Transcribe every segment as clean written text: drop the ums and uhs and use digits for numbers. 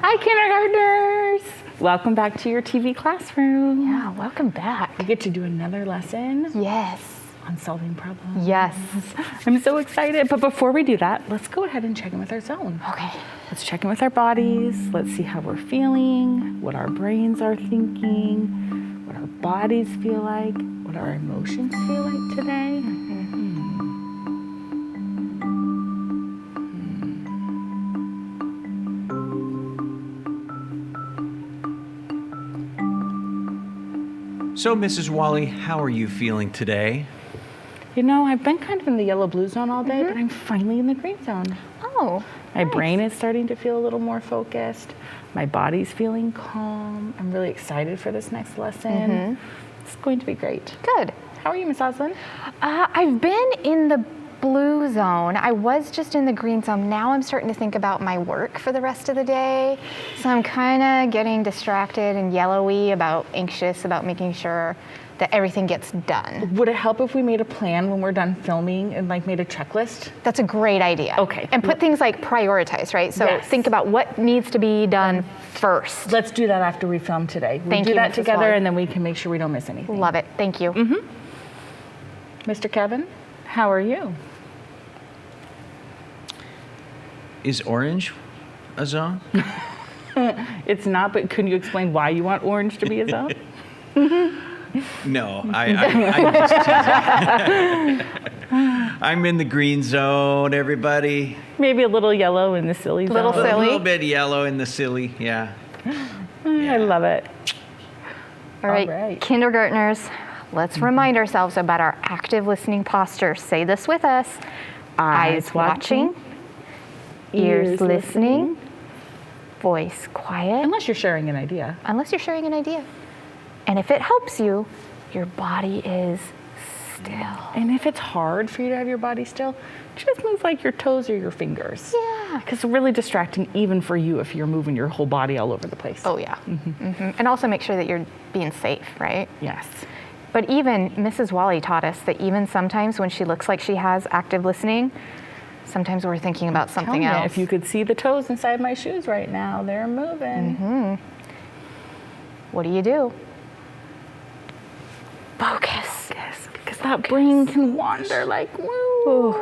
Hi, kindergartners. Welcome back to your TV classroom. Yeah, welcome back. We get to do another lesson. Yes. On solving problems. Yes. I'm so excited. But before we do that, let's go ahead and check in with our zone. Okay. Let's check in with our bodies. Let's see how we're feeling, what our brains are thinking, what our bodies feel like, what our emotions feel like today. So, Mrs. Wally, how are you feeling today? You know, I've been kind of in the yellow-blue zone all day, but I'm finally in the green zone. Oh, My nice. brain is starting to feel a little more focused. My body's feeling calm. I'm really excited for this next lesson. It's going to be great. Good. How are you, Miss Oslin? I've been in the blue zone. I was just in the green zone. Now I'm starting to think about my work for the rest of the day. So I'm kind of getting distracted and yellowy anxious about making sure that everything gets done. Would it help if we made a plan when we're done filming and like made a checklist? That's a great idea. Okay. And put things like prioritize, right? So Yes. think about what needs to be done first. Let's do that after we film today. We'll Thank do you, that Mrs. together Wally. and then we can make sure we don't miss anything. Love it. Thank you. Mr. Kevin, how are you? Is orange a zone? It's not, but can you explain why you want orange to be a zone? No, I just I'm in the green zone, everybody. Maybe a little yellow in the silly Little zone. silly. A little bit yellow in the silly, yeah. I love it. All right, right. kindergartners, let's remind ourselves about our active listening posture. Say this with us. Eyes watching, ears listening, voice quiet, Unless you're sharing an idea. unless you're sharing an idea. And if it helps you, your body is still. And if it's hard for you to have your body still, just move like your toes or your fingers. Yeah. Because it's really distracting even for you if you're moving your whole body all over the place. Oh, yeah. And also make sure that you're being safe, right? Yes. But even Mrs. Wally taught us that even sometimes when she looks like she has active listening, sometimes we're thinking about something Tell me, else. if you could see the toes inside my shoes right now, they're moving. What do? Focus. Yes, because that brain can wander like, woo. Ooh,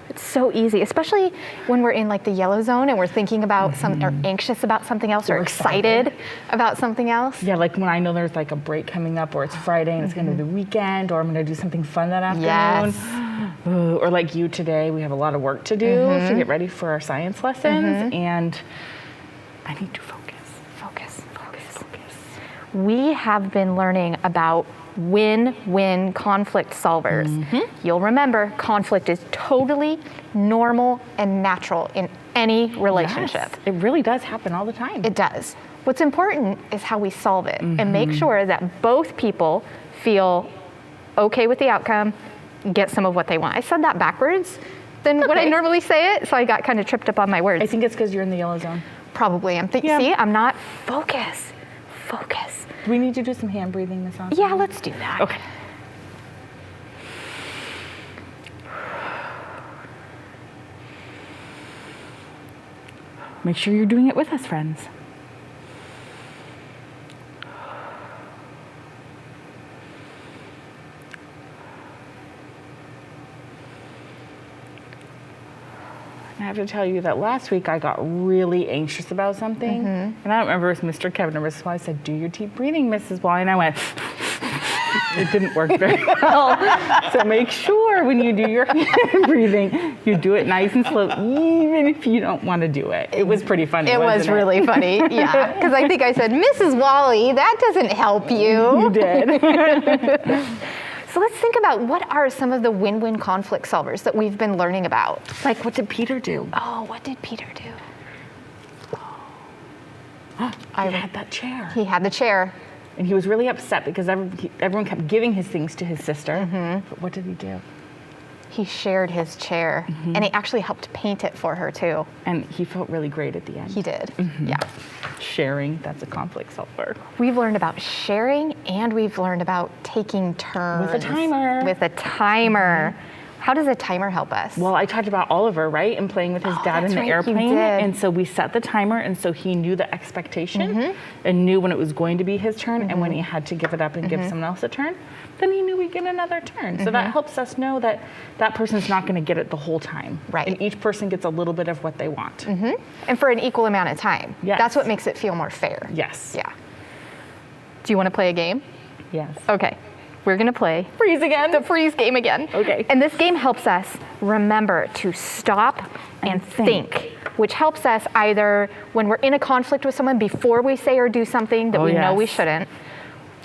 it's so easy, especially when we're in like the yellow zone and we're thinking about or anxious about something else or excited about something else. Yeah, like when I know there's like a break coming up or it's Friday and it's going to be the weekend or I'm going to do something fun that afternoon. Yes. Ooh, or like you today, we have a lot of work to do to get ready for our science lessons and I need to focus. Focus. We have been learning about win-win conflict solvers. You'll remember conflict is totally normal and natural in any relationship. Yes, it really does happen all the time. It does. What's important is how we solve it and make sure that both people feel okay with the outcome, get some of what they want. I said that backwards than what I normally say it, so I got kind of tripped up on my words. I think it's because you're in the yellow zone. Probably. See, I'm not focus. Do we need to do some hand breathing, Miss Austin? Yeah, let's do that. Okay. Make sure you're doing it with us, friends. I have to tell you that last week I got really anxious about something. And I don't remember if Mr. Kevin or Mrs. Wally said, do your deep breathing, Mrs. Wally. And I went, it didn't work very well. So make sure when you do your hand breathing, you do it nice and slow, even if you don't want to do it. It was pretty funny. It was wasn't really funny, yeah. Because I think I said, Mrs. Wally, that doesn't help you. You did. So let's think about what are some of the win-win conflict solvers that we've been learning about. Like, what did Peter do? Oh, what did Peter do? I had that chair. He had the chair. And he was really upset because everyone kept giving his things to his sister. But what did he do? He shared his chair, and he actually helped paint it for her too. And he felt really great at the end. He did, yeah. Sharing, that's a conflict solver. We've learned about sharing, and we've learned about taking turns. With a timer. With a timer. How does a timer help us? Well, I talked about Oliver, right? And playing with his dad in that's the right, you airplane. did. And so we set the timer, and so he knew the expectation and knew when it was going to be his turn and when he had to give it up and give someone else a turn. Then he knew we'd get another turn. So that helps us know that that person's not going to get it the whole time. Right. And each person gets a little bit of what they want. And for an equal amount of time. Yes. That's what makes it feel more fair. Yes. Yeah. Do you want to play a game? Yes. Okay. We're going to play Freeze again. the freeze game again. Okay. And this game helps us remember to stop and think, which helps us either when we're in a conflict with someone before we say or do something that we know we shouldn't.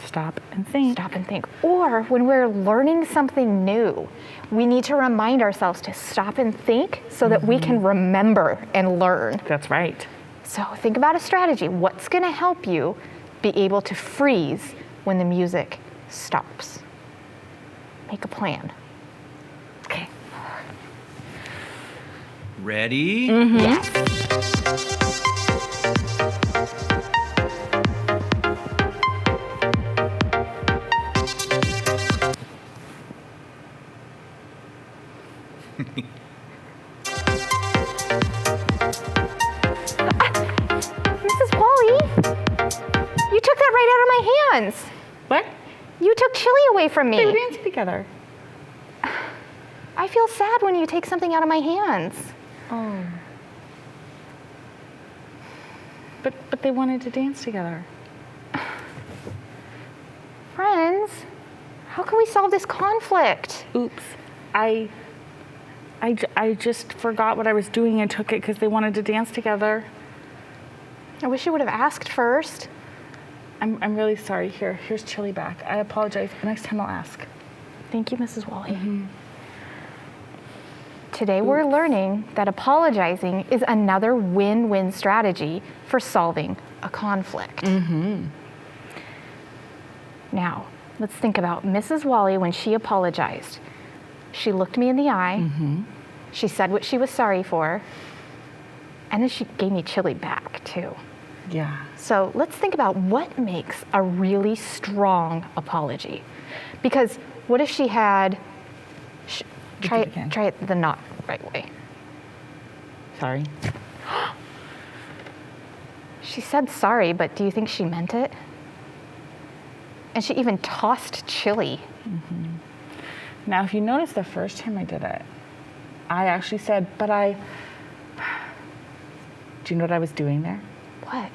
Stop and think. Stop and think. Or when we're learning something new, we need to remind ourselves to stop and think so that we can remember and learn. That's right. So think about a strategy. What's going to help you be able to freeze when the music stops? Make a plan. Okay. Ready? Yes. Mrs. Wally, you took that right out of my hands. What? You took chili away from They were me. dancing together. I feel sad when you take something out of my hands. Oh. But they wanted to dance together. Friends, how can we solve this conflict? Oops. I just forgot what I was doing and took it because they wanted to dance together. I wish you would have asked first. I'm really sorry. Here's chili back. I apologize. Next time I'll ask. Thank you, Mrs. Wally. Today we're learning that apologizing is another win-win strategy for solving a conflict. Now, let's think about Mrs. Wally when she apologized. She looked me in the eye, she said what she was sorry for, and then she gave me chili back too. Yeah. So let's think about what makes a really strong apology. Because what if she had, try it again. it the not right way. Sorry. She said sorry, but do you think she meant it? And she even tossed chili. Now, if you notice the first time I did it, I actually said, but do you know what I was doing there? What?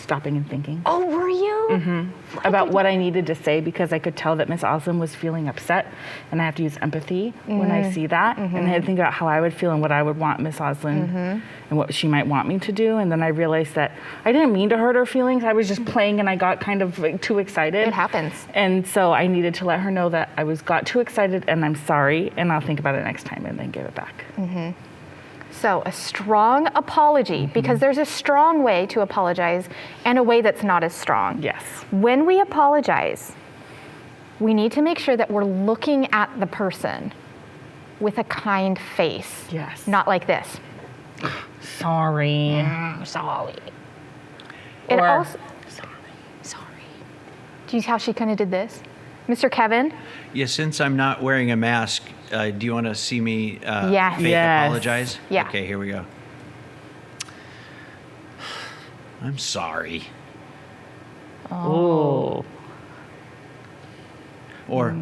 Stopping and thinking. Oh, were you? About what I needed to say because I could tell that Miss Osland was feeling upset, and I have to use empathy when I see that, and I had to think about how I would feel and what I would want Miss Osland and what she might want me to do, and then I realized that I didn't mean to hurt her feelings. I was just playing, and I got kind of like, too excited. It happens. And so I needed to let her know that I got too excited, and I'm sorry, and I'll think about it next time, and then give it back. So a strong apology, because there's a strong way to apologize and a way that's not as strong. Yes. When we apologize, we need to make sure that we're looking at the person with a kind face. Yes. Not like this. Sorry. Sorry. It Or, also, sorry. Do you see how she kind of did this? Mr. Kevin? Yeah, since I'm not wearing a mask, do you want to see me Yes. fake Yes. apologize? Yeah. Okay, here we go. I'm sorry. Oh. Or,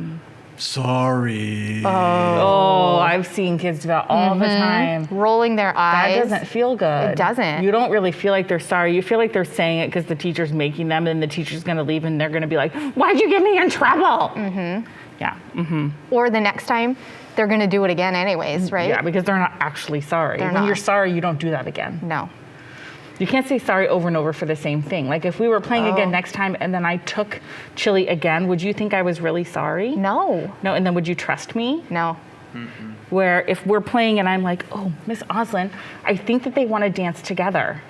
sorry. Oh, I've seen kids do that all the time. Rolling their That eyes. doesn't feel good. It doesn't. You don't really feel like they're sorry. You feel like they're saying it because the teacher's making them, and the teacher's going to leave, and they're going to be like, "Why'd you get me in trouble?" Yeah. Or the next time, they're going to do it again anyways, right? Yeah, because they're not actually sorry. They're When not. you're sorry, you don't do that again. No. You can't say sorry over and over for the same thing. Like if we were playing again next time, and then I took chili again, would you think I was really sorry? No. No, and then would you trust me? No. Where if we're playing and I'm like, oh, Miss Osland, I think that they want to dance together.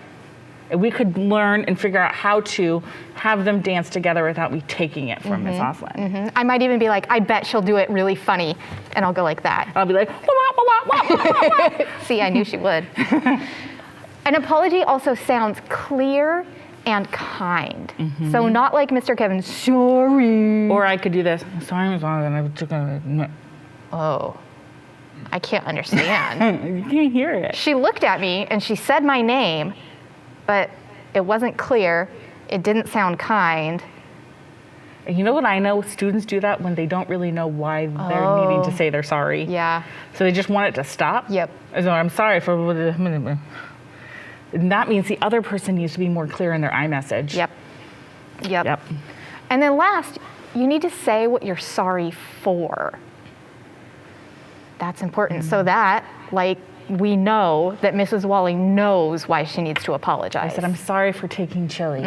And we could learn and figure out how to have them dance together without me taking it from Miss Osland. I might even be like, I bet she'll do it really funny. And I'll go like that. I'll be like, wah, wah, wah, wah, wah, wah. See, I knew she would. An apology also sounds clear and kind. So not like Mr. Kevin, sorry. Or I could do this, sorry, Miss Osland, I took a... Oh. I can't understand. You can't hear it. She looked at me and she said my name, but it wasn't clear. It didn't sound kind. And you know what I know? Students do that when they don't really know why they're needing to say they're sorry. Yeah. So they just want it to stop. Yep. So I'm sorry for. And that means the other person needs to be more clear in their iMessage. Yep. Yep. And then last, you need to say what you're sorry for. That's important so that, like, we know that Mrs. Wally knows why she needs to apologize. I said, I'm sorry for taking chili.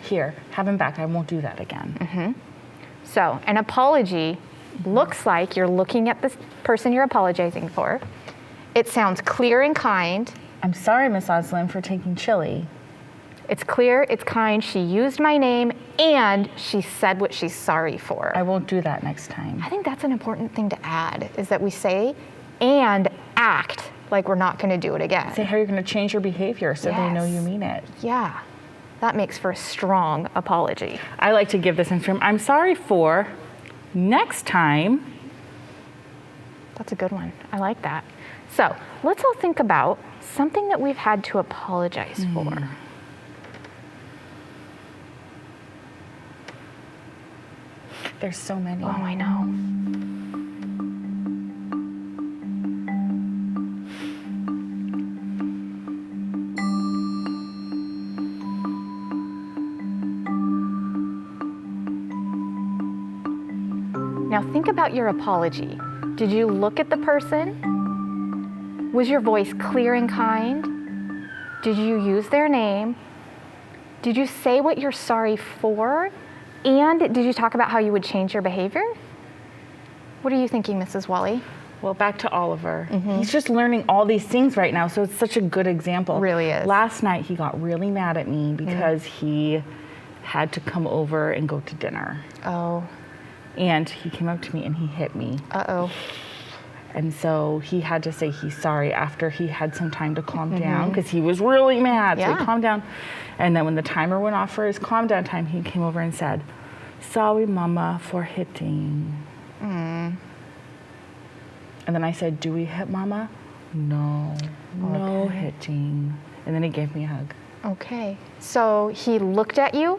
Here, have him back. I won't do that again. So an apology looks like you're looking at this person you're apologizing for. It sounds clear and kind. I'm sorry, Miss Oslin, for taking chili. It's clear, it's kind. She used my name and she said what she's sorry for. I won't do that next time. I think that's an important thing to add, is that we say and act like we're not going to do it again. Say how you're going to change your behavior so they know you mean it. Yeah, that makes for a strong apology. I like to give this interim, I'm sorry for next time. That's a good one. I like that. So let's all think about something that we've had to apologize for. There's so many. Oh, I know. Now think about your apology. Did you look at the person? Was your voice clear and kind? Did you use their name? Did you say what you're sorry for? And did you talk about how you would change your behavior? What are you thinking, Mrs. Wally? Well, back to Oliver. He's just learning all these things right now, so it's such a good example. Really is. Last night, he got really mad at me because he had to come over and go to dinner. Oh. And he came up to me and he hit me. Uh-oh. And so he had to say he's sorry after he had some time to calm down because he was really mad. So he calmed down. And then when the timer went off for his calm down time, he came over and said, sorry, Mama, for hitting. And then I said, do we hit Mama? No, no hitting. And then he gave me a hug. Okay. So he looked at you.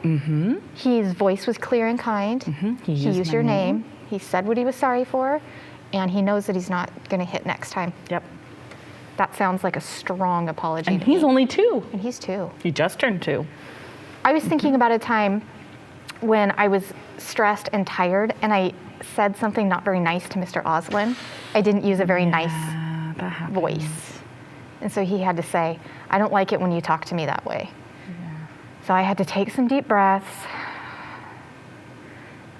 His voice was clear and kind. He used your name. He said what he was sorry for. And he knows that he's not going to hit next time. Yep. That sounds like a strong apology. And he's only 2. And he's 2. He just turned 2. I was thinking about a time when I was stressed and tired and I said something not very nice to Mr. Oslin. I didn't use a very nice voice. And so he had to say, I don't like it when you talk to me that way. So I had to take some deep breaths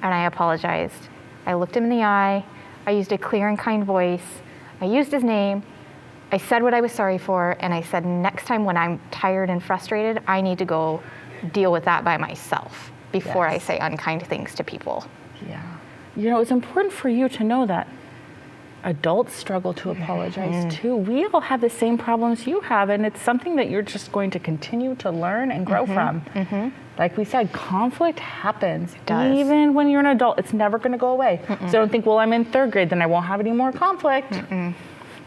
and I apologized. I looked him in the eye. I used a clear and kind voice. I used his name. I said what I was sorry for, and I said, next time when I'm tired and frustrated, I need to go deal with that by myself before I say unkind things to people. Yeah. You know, it's important for you to know that adults struggle to apologize too. We all have the same problems you have, and it's something that you're just going to continue to learn and grow from. Like we said, conflict happens. It does. Even when you're an adult, it's never going to go away. So don't think, well, I'm in 3rd grade, then I won't have any more conflict.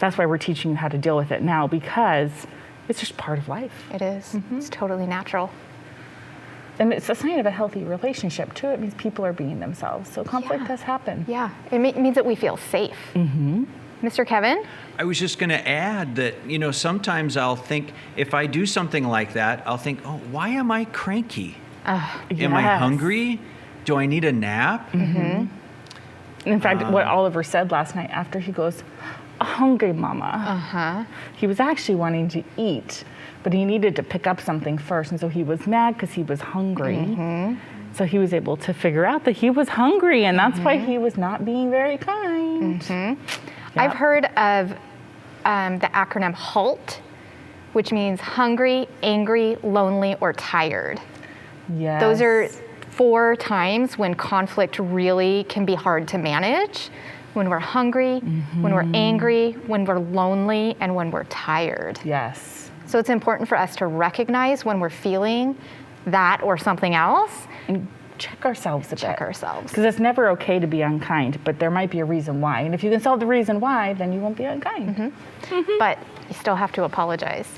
That's why we're teaching you how to deal with it now, because it's just part of life. It is. It's totally natural. And it's a sign of a healthy relationship too. It means people are being themselves. So conflict does happen. Yeah, it means that we feel safe. Mr. Kevin? I was just going to add that, sometimes I'll think, if I do something like that, I'll think, oh, why am I cranky? Am I hungry? Do I need a nap? In fact, what Oliver said last night after he goes, hungry, Mama. He was actually wanting to eat, but he needed to pick up something first. And so he was mad because he was hungry. So he was able to figure out that he was hungry, and that's why he was not being very kind. I've heard of the acronym HALT, which means hungry, angry, lonely, or tired. Yes. Those are 4 times when conflict really can be hard to manage. When we're hungry, when we're angry, when we're lonely, and when we're tired. Yes. So it's important for us to recognize when we're feeling that or something else check ourselves a bit. Check ourselves. Because it's never okay to be unkind, but there might be a reason why. And if you can solve the reason why, then you won't be unkind. But you still have to apologize,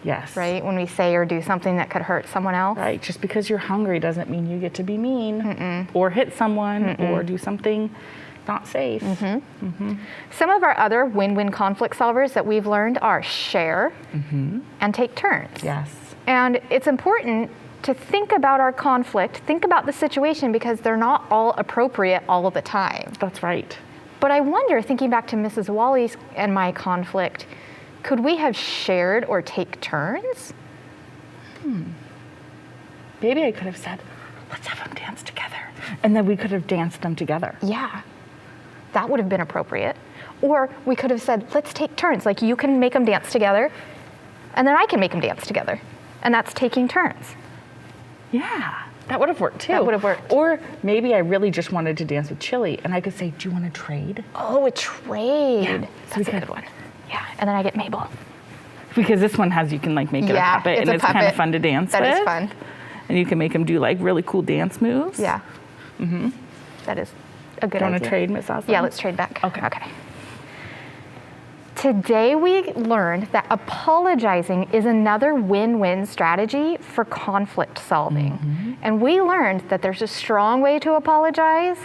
Yes. right? When we say or do something that could hurt someone else. Right. Just because you're hungry doesn't mean you get to be mean or hit someone or do something not safe. Some of our other win-win conflict solvers that we've learned are share and take turns. Yes. And it's important to think about our conflict, think about the situation, because they're not all appropriate all of the time. That's right. But I wonder, thinking back to Mrs. Wally's and my conflict, could we have shared or take turns? Maybe I could have said, let's have them dance together. And then we could have danced them together. Yeah, that would have been appropriate. Or we could have said, let's take turns. Like, you can make them dance together, and then I can make them dance together. And that's taking turns. Yeah, that would have worked too. That would have worked. Or maybe I really just wanted to dance with Chili, and I could say, do you want to trade? Oh, a trade. Yeah, so That's we a could- good one. Yeah, and then I get Mabel. Because this one has, you can like make it a puppet, and a it's kind puppet. of fun to dance That with. is fun. And you can make them do like really cool dance moves. Yeah. That is a good Do you idea. want to trade, Miss Osland? Yeah, let's trade back. Okay. Today we learned that apologizing is another win-win strategy for conflict solving. And we learned that there's a strong way to apologize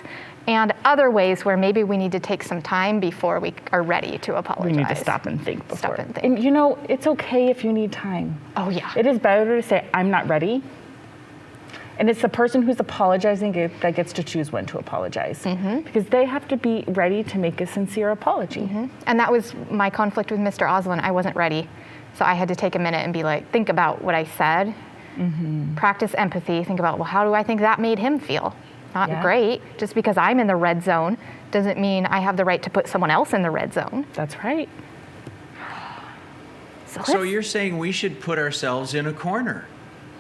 and other ways where maybe we need to take some time before we are ready to apologize. We need to stop and think before. Stop and think. And you know, it's okay if you need time. Oh, yeah. It is better to say, I'm not ready. And it's the person who's apologizing that gets to choose when to apologize. Because they have to be ready to make a sincere apology. And that was my conflict with Mr. Oslin. I wasn't ready. So I had to take a minute and be like, think about what I said, practice empathy, think about, well, how do I think that made him feel? Not Yeah. great. Just because I'm in the red zone doesn't mean I have the right to put someone else in the red zone. That's right. So let's- you're saying we should put ourselves in a corner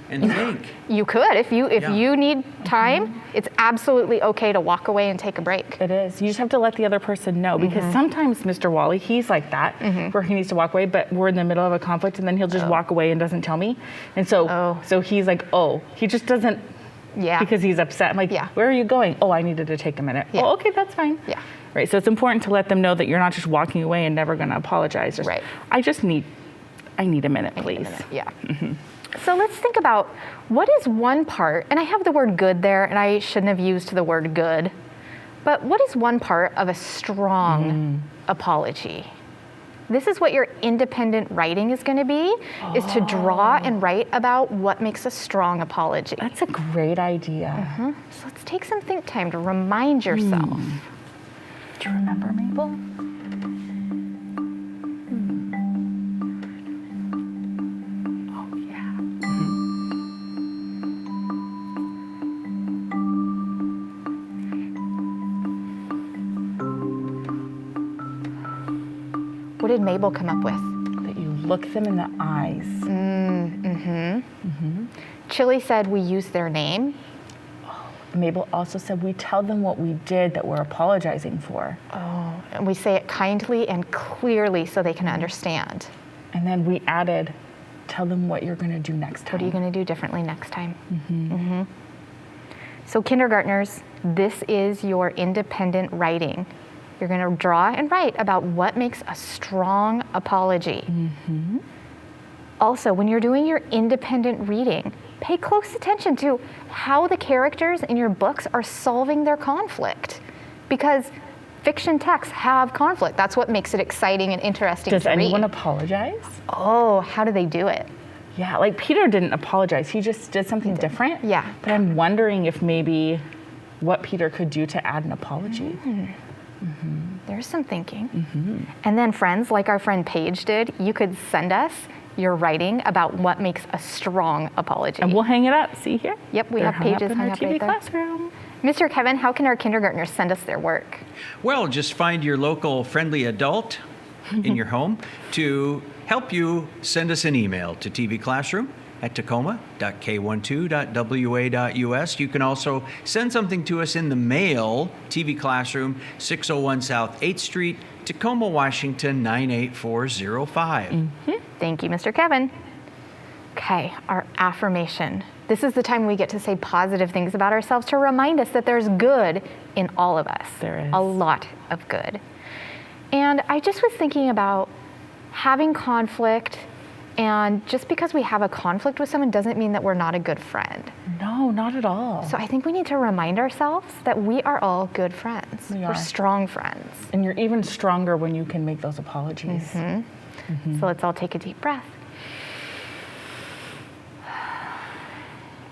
and think. You could, if you Yeah. need time, it's absolutely okay to walk away and take a break. It is. You just have to let the other person know, because sometimes Mr. Wally, he's like that, where he needs to walk away, but we're in the middle of a conflict and then he'll just walk away and doesn't tell me. And so so he's like, he just doesn't, Yeah. because he's upset. I'm like, Yeah. where are you going? Oh, I needed to take a minute. Yeah. Oh, okay, that's fine. Yeah. Right. So it's important to let them know that you're not just walking away and never going to apologize. Just, Right. I need a minute, please. Yeah. So let's think about what is one part, and I have the word good there, and I shouldn't have used the word good, but what is one part of a strong apology? This is what your independent writing is going to be, is to draw and write about what makes a strong apology. That's a great idea. So let's take some think time to remind yourself. Do you remember, Mabel? Oh, yeah. What did Mabel come up with? That you look them in the eyes. Chili said we use their name. Mabel also said we tell them what we did that we're apologizing for. And we say it kindly and clearly so they can understand. And then we added, tell them what you're going to do next time. What are you going to do differently next time? So kindergartners, this is your independent writing. You're going to draw and write about what makes a strong apology. Also, when you're doing your independent reading, pay close attention to how the characters in your books are solving their conflict. Because fiction texts have conflict. That's what makes it exciting and interesting Does to read. anyone apologize? Oh, how do they do it? Yeah, like Peter didn't apologize. He just did something different. Yeah. But I'm wondering if maybe what Peter could do to add an apology. There's some thinking. And then friends, like our friend Paige did, you could send us your writing about what makes a strong apology. And we'll hang it up. See here? Yep, we They're have hung up pages in hung our up TV right there. classroom. Mr. Kevin, how can our kindergartners send us their work? Well, just find your local friendly adult in your home to help you. Send us an email to tvclassroom@tacoma.k12.wa.us. You can also send something to us in the mail, TV Classroom, 601 South 8th Street, Tacoma, Washington, 98405. Thank you, Mr. Kevin. Okay, our affirmation. This is the time we get to say positive things about ourselves to remind us that there's good in all of us. There is. A lot of good. And I just was thinking about having conflict, and just because we have a conflict with someone doesn't mean that we're not a good friend. No, not at all. So I think we need to remind ourselves that we are all good friends. We We're are. strong friends. And you're even stronger when you can make those apologies. So let's all take a deep breath.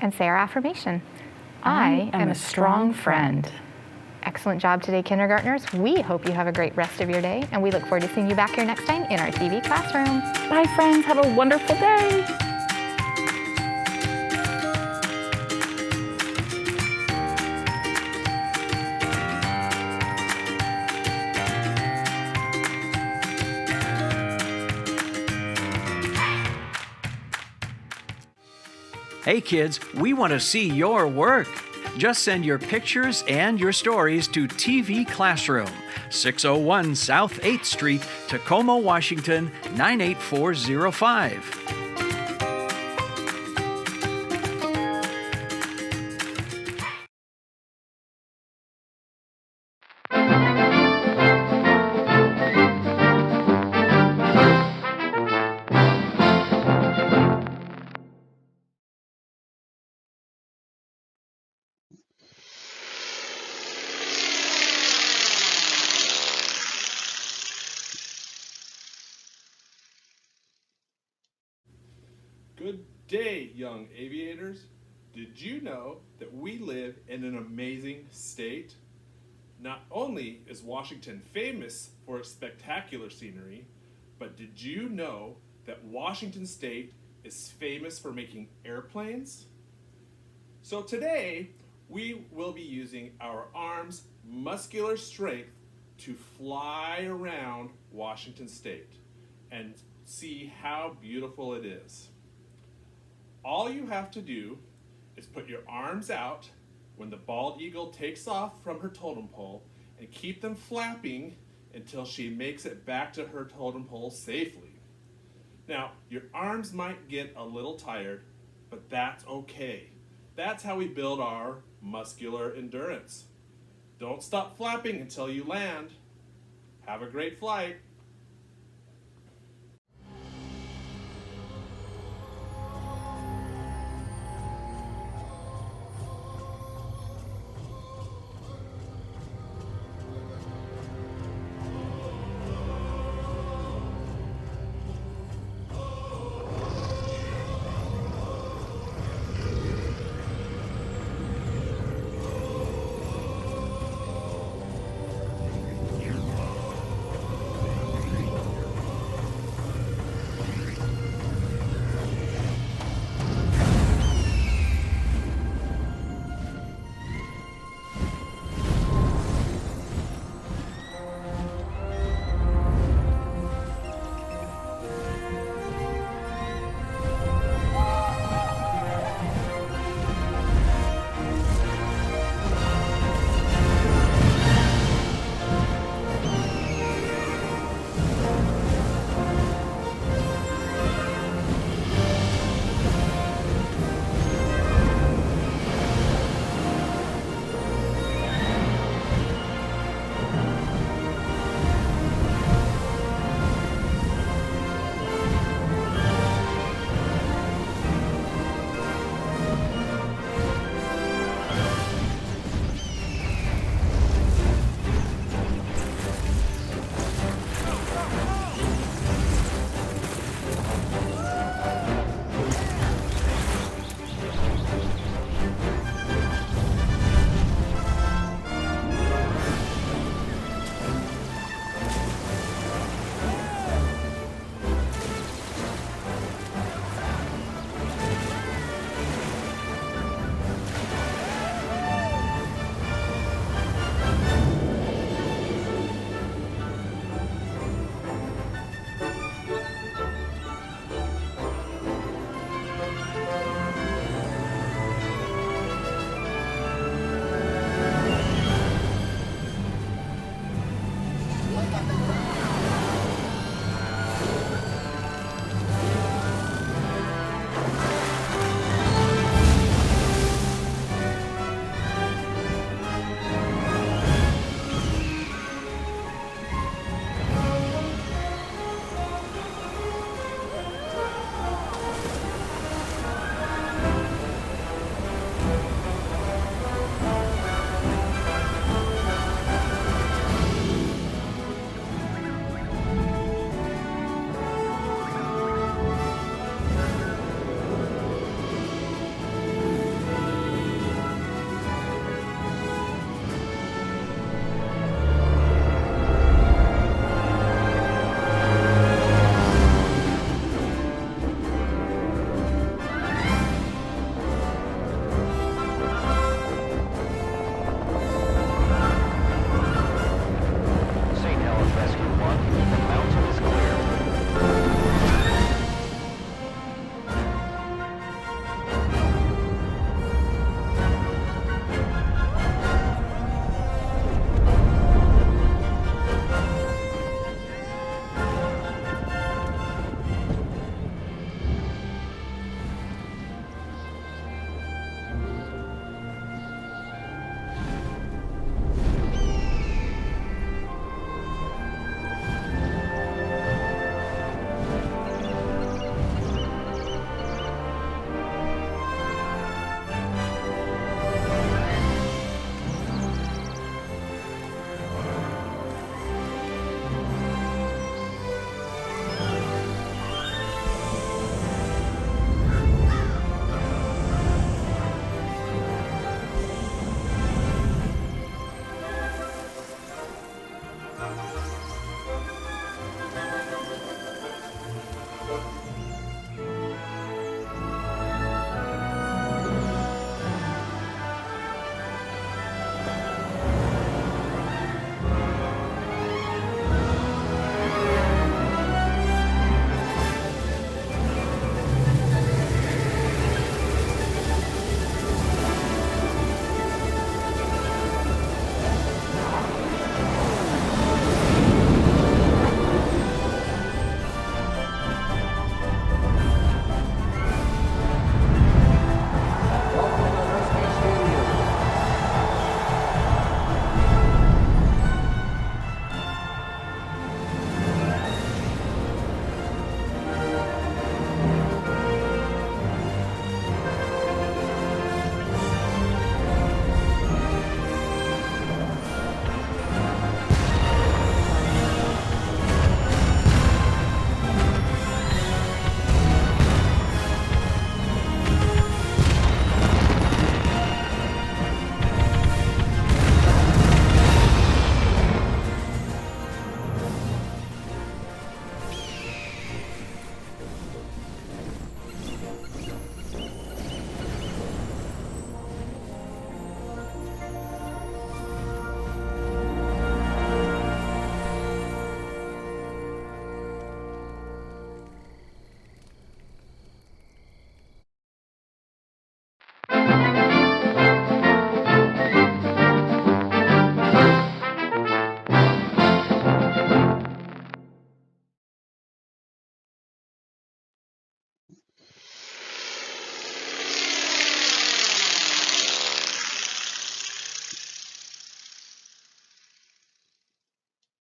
And say our affirmation. I am a strong friend. Excellent job today, kindergartners. We hope you have a great rest of your day, and we look forward to seeing you back here next time in our TV classroom. Bye, friends. Have a wonderful day. Hey kids, we want to see your work. Just send your pictures and your stories to TV Classroom, 601 South 8th Street, Tacoma, Washington, 98405. Good day, young aviators. Did you know that we live in an amazing state? Not only is Washington famous for its spectacular scenery, but did you know that Washington State is famous for making airplanes? So today, we will be using our arms' muscular strength to fly around Washington State and see how beautiful it is. All you have to do is put your arms out when the bald eagle takes off from her totem pole and keep them flapping until she makes it back to her totem pole safely. Now, your arms might get a little tired, but that's okay. That's how we build our muscular endurance. Don't stop flapping until you land. Have a great flight. But